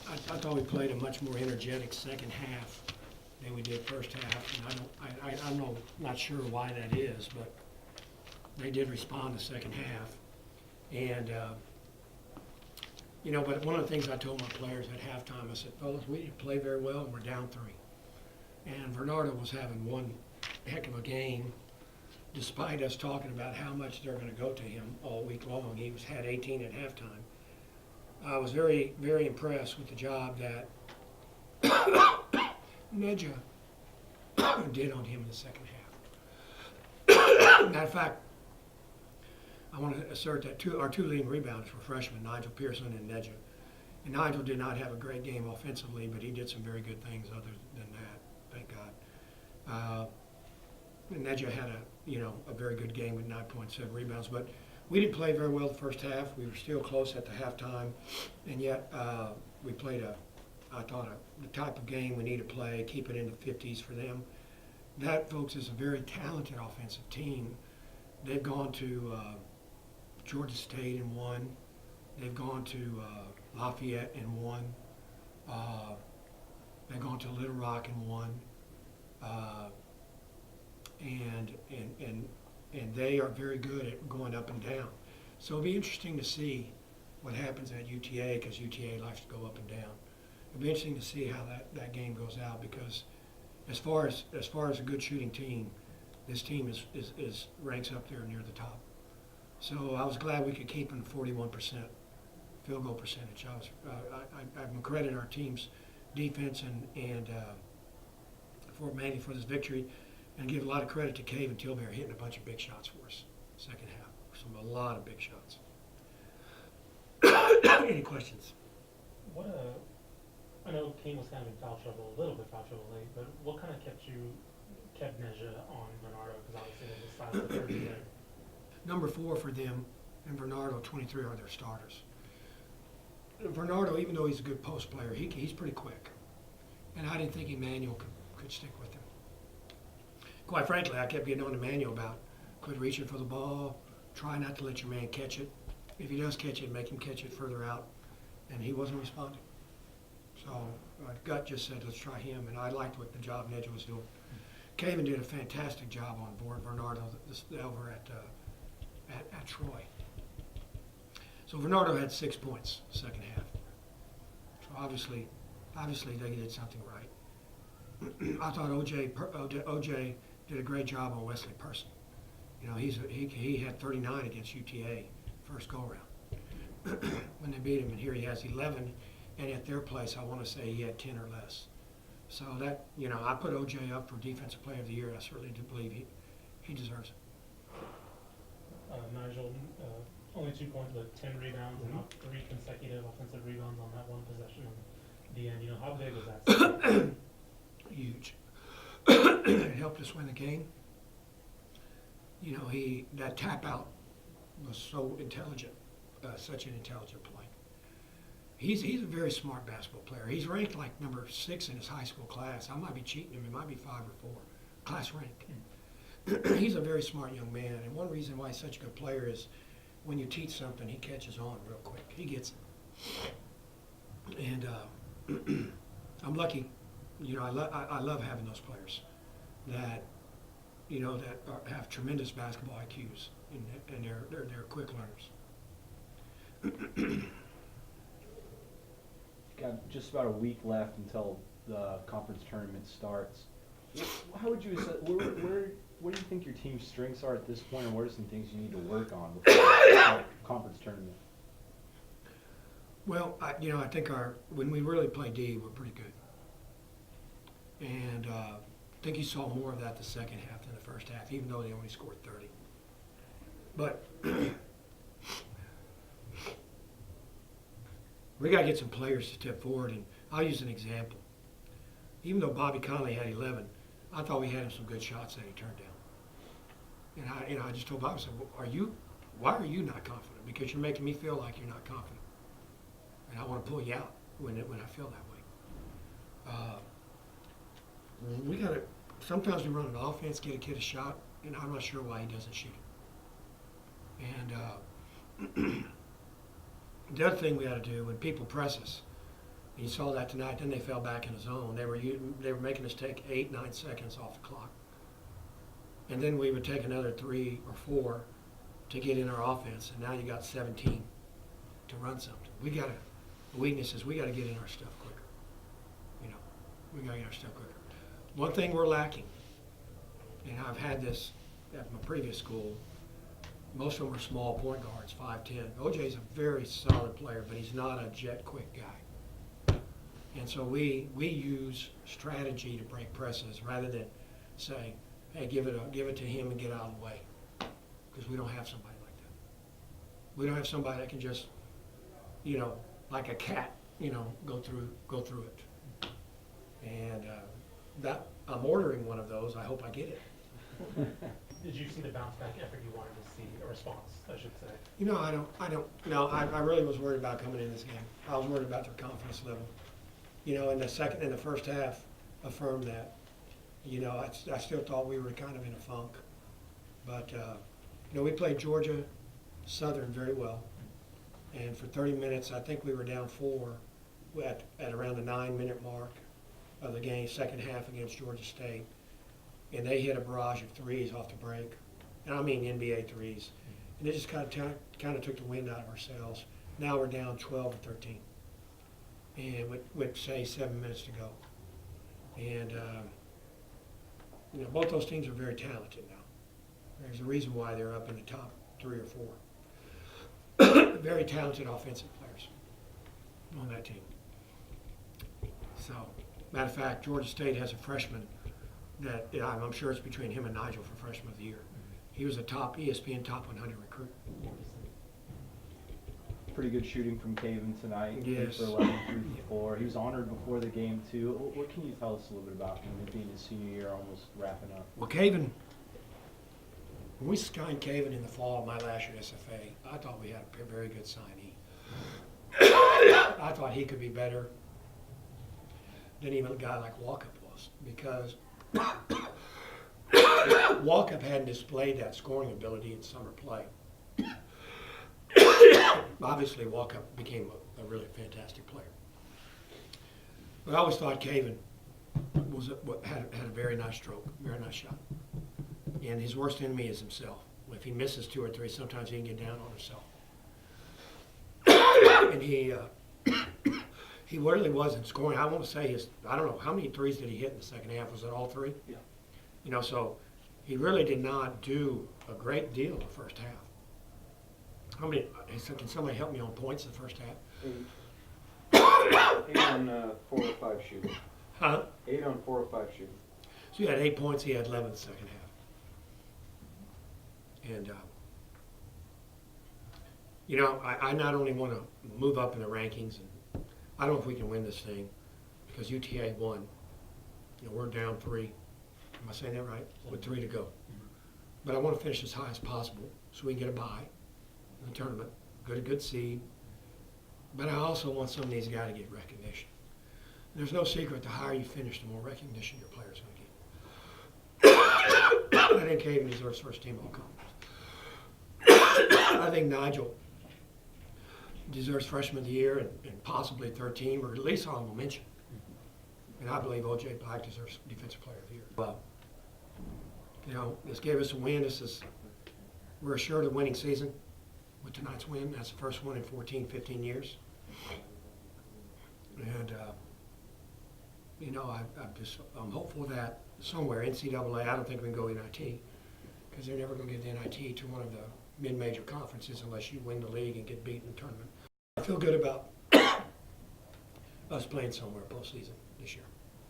I thought we played a much more energetic second half than we did first half, and I'm not sure why that is, but they did respond the second half. And, but one of the things I told my players at halftime, I said, fellas, we didn't play very well, and we're down 3. And Bernardo was having one heck of a game, despite us talking about how much they're going to go to him all week long. He had 18 at halftime. I was very, very impressed with the job that Neja did on him in the second half. Matter of fact, I want to assert that our two leading rebounders were freshmen, Nigel Pearson and Neja. And Nigel did not have a great game offensively, but he did some very good things other than that, thank God. And Neja had a very good game with 9.7 rebounds, but we didn't play very well the first half. We were still close at the halftime, and yet we played I thought the type of game we need to play, keep it in the 50s for them. That, folks, is a very talented offensive team. They've gone to Georgia State and won. They've gone to Lafayette and won. They've gone to Little Rock and won. And they are very good at going up and down. So it'll be interesting to see what happens at UTA, because UTA likes to go up and down. It'll be interesting to see how that game goes out, because as far as a good shooting team, this team is ranks up there near the top. So I was glad we could keep them 41% field goal percentage. I credit our team's defense and Fort Manning for this victory, and give a lot of credit to Cave and Tilbury hitting a bunch of big shots for us second half. A lot of big shots. Any questions? I know King was kind of in foul trouble, a little bit foul trouble late, but what kind of kept Neja on Bernardo? Because obviously they decided the 30 there. Number 4 for them, and Bernardo, 23 are their starters. Bernardo, even though he's a good post player, he's pretty quick. And I didn't think Emmanuel could stick with him. Quite frankly, I kept getting on Emmanuel about quit reaching for the ball, try not to let your man catch it. If he does catch it, make him catch it further out. And he wasn't responding. So my gut just said, let's try him. And I liked what the job Neja was doing. Caven did a fantastic job on board Bernardo over at Troy. So Bernardo had 6 points second half. So obviously they did something right. I thought OJ did a great job on Wesley Person. He had 39 against UTA first go around when they beat him, and here he has 11, and at their place I want to say he had 10 or less. So that, I put OJ up for Defensive Player of the Year. I certainly do believe he deserves it. Nigel, only 2 points, but 10 rebounds, and not 3 consecutive offensive rebounds on that one possession at the end. How big was that? Huge. It helped us win the game. That tap out was so intelligent, such an intelligent play. He's a very smart basketball player. He's ranked like number 6 in his high school class. I might be cheating him. It might be 5 or 4 class rank. He's a very smart young man, and one reason why he's such a good player is when you teach something, he catches on real quick. He gets it. And I'm lucky. I love having those players that have tremendous basketball IQs, and they're quick learners. Got just about a week left until the conference tournament starts. How would you where do you think your team's strengths are at this point, and what are some things you need to work on before the conference tournament? Well, I think when we really play D, we're pretty good. And I think you saw more of that the second half than the first half, even though they only scored 30. But we got to get some players to step forward, and I'll use an example. Even though Bobby Conley had 11, I thought we had him some good shots that he turned down. And I just told Bobby, I said, why are you not confident? Because you're making me feel like you're not confident. And I want to pull you out when I feel that way. We got to, sometimes we run an offense, get a kid a shot, and I'm not sure why he doesn't shoot it. And the other thing we got to do, when people press us, You saw that tonight. Then they fell back in the zone. They were making us take 8, 9 seconds off the clock, and then we would take another 3 or 4 to get in our offense. And now you got 17 to run something. The weakness is we got to get in our stuff quicker. You know, we got to get our stuff quicker. One thing we're lacking, and I've had this at my previous school. Most of them are small point guards, 5'10". OJ's a very solid player, but he's not a jet quick guy. And so we use strategy to break presses rather than say, hey, give it to him and get out of the way, because we don't have somebody like that. We don't have somebody that can just, you know, like a cat, you know, go through it. And that I'm ordering one of those. I hope I get it. Did you see the bounce back effort you wanted to see, a response, I should say? You know, I really was worried about coming in this game. I was worried about their confidence level. You know, in the first half, affirmed that. You know, I still thought we were kind of in a funk. But, you know, we played Georgia Southern very well. And for 30 minutes, I think we were down 4 at around the 9-minute mark of the game, second half against Georgia State. And they hit a barrage of threes off the break, and I mean NBA threes. And it just kind of took the wind out of our sails. Now we're down 12-13, and with say 7 minutes to go. And you know, both those teams are very talented now. There's a reason why they're up in the top 3 or 4. Very talented offensive players on that team. So, matter of fact, Georgia State has a freshman that I'm sure it's between him and Nigel for freshman of the year. He was a ESPN top 100 recruit. Pretty good shooting from Caven tonight. Yes. For 11 through 4. He was honored before the game too. What can you tell us a little bit about him being his senior year, almost wrapping up? Well, Caven, when we signed Caven in the fall of my last year at SFA, I thought we had a very good signee. I thought he could be better than even a guy like Walkup was, because Walkup hadn't displayed that scoring ability in summer play. Obviously, Walkup became a really fantastic player. But I always thought Caven had a very nice stroke, very nice shot. And his worst enemy is himself. If he misses 2 or 3, sometimes he can get down on himself. And he really wasn't scoring. I want to say I don't know, how many threes did he hit in the second half? Was it all 3? Yeah. You know, so he really did not do a great deal in the first half. Can somebody help me on points in the first half? 8 on 4 or 5 shooting. Huh? 8 on 4 or 5 shooting. So he had 8 points, he had 11 in the second half. And, you know, I not only want to move up in the rankings, and I don't know if we can win this thing, because UTA won. You know, we're down 3. Am I saying that right? With 3 to go. But I want to finish as high as possible so we can get a bye in the tournament, get a good seed. But I also want some of these guys to get recognition. There's no secret, the higher you finish, the more recognition your players are going to get. I think Caven deserves first team all conference. I think Nigel deserves freshman of the year and possibly third team, or at least honorable mention. And I believe O.J. Black deserves defensive player of the year. Well, you know, this gave us a win. We're assured of winning season with tonight's win. That's the first one in 14, 15 years. And, you know, I'm hopeful that somewhere, NCAA, I don't think we can go NIT, because they're never going to get the NIT to one of the mid-major conferences unless you win the league and get beat in the tournament. I feel good about us playing somewhere postseason this year.